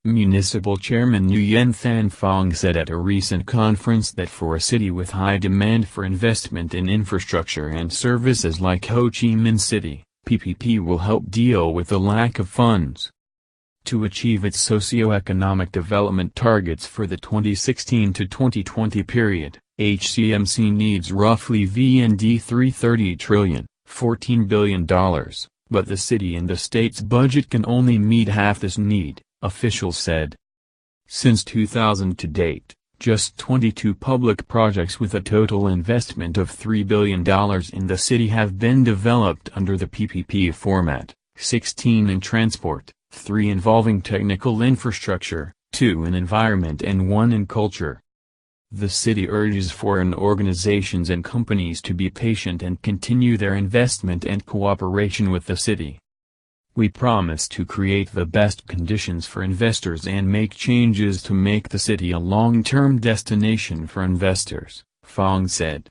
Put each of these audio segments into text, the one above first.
Municipal Chairman Nguyen Phong said at a recent conference that for a city with high demand for investment in infrastructure and services like Ho Chi Minh City, PPP will help deal with the lack of funds. To achieve its socio-economic development targets for the 2016 to 2020 period, HCMC needs roughly VND 330 trillion, $14 billion, but the city and the state's budget can only meet half this need, officials said. Since 2000 to date, just 22 public projects with a total investment of $3 billion in the city have been developed under the PPP format, 16 in transport, 3 involving technical infrastructure, 2 in environment and 1 in culture. The city urges foreign organizations and companies to be patient and continue their investment and cooperation with the city. We promise to create the best conditions for investors and make changes to make the city a long-term destination for investors, Phong said.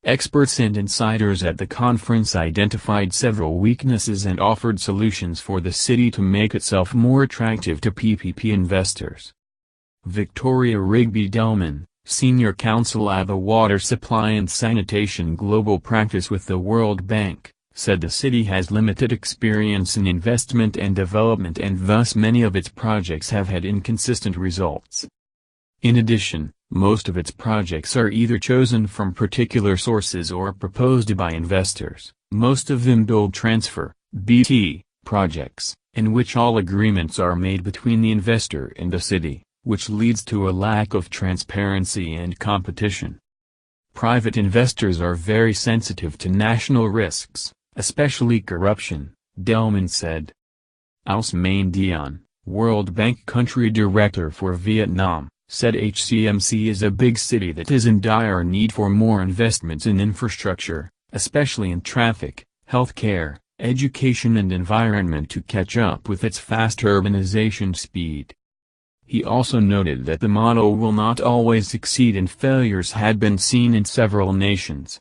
Experts and insiders at the conference identified several weaknesses and offered solutions for the city to make itself more attractive to PPP investors. Victoria Rigby-Delman, Senior Counsel at the Water Supply and Sanitation Global Practice with the World Bank, said the city has limited experience in investment and development and thus many of its projects have had inconsistent results. In addition, most of its projects are either chosen from particular sources or proposed by investors, most of them build transfer (BT) projects, in which all agreements are made between the investor and the city, which leads to a lack of transparency and competition. Private investors are very sensitive to national risks, especially corruption, Delman said. Ousmane Dion, World Bank Country Director for Vietnam, said HCMC is a big city that is in dire need for more investments in infrastructure, especially in traffic, healthcare, education and environment to catch up with its fast urbanization speed. He also noted that the model will not always succeed and failures had been seen in several nations.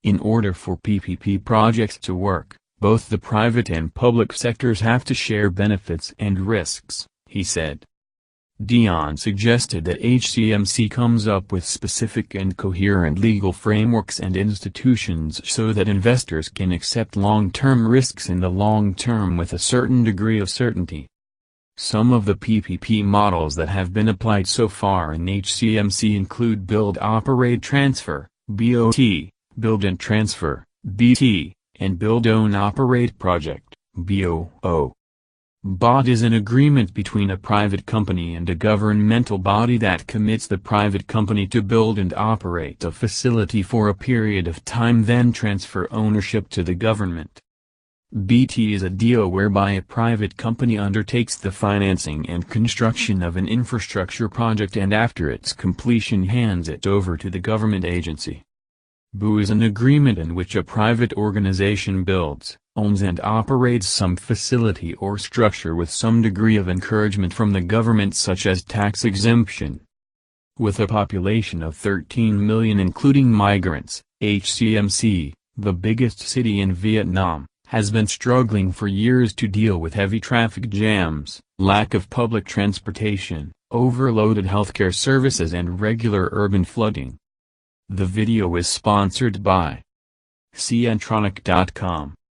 In order for PPP projects to work, both the private and public sectors have to share benefits and risks, he said. Dion suggested that HCMC comes up with specific and coherent legal frameworks and institutions so that investors can accept long-term risks in the long term with a certain degree of certainty. Some of the PPP models that have been applied so far in HCMC include Build Operate Transfer, BOT, Build and Transfer, BT, and Build Own Operate Project, BOO. BOT is an agreement between a private company and a governmental body that commits the private company to build and operate a facility for a period of time then transfer ownership to the government. BT is a deal whereby a private company undertakes the financing and construction of an infrastructure project and after its completion hands it over to the government agency. BOO is an agreement in which a private organization builds, owns and operates some facility or structure with some degree of encouragement from the government such as tax exemption. With a population of 13 million including migrants, HCMC, the biggest city in Vietnam, has been struggling for years to deal with heavy traffic jams, lack of public transportation, overloaded healthcare services and regular urban flooding. The video is sponsored by Centronic.com.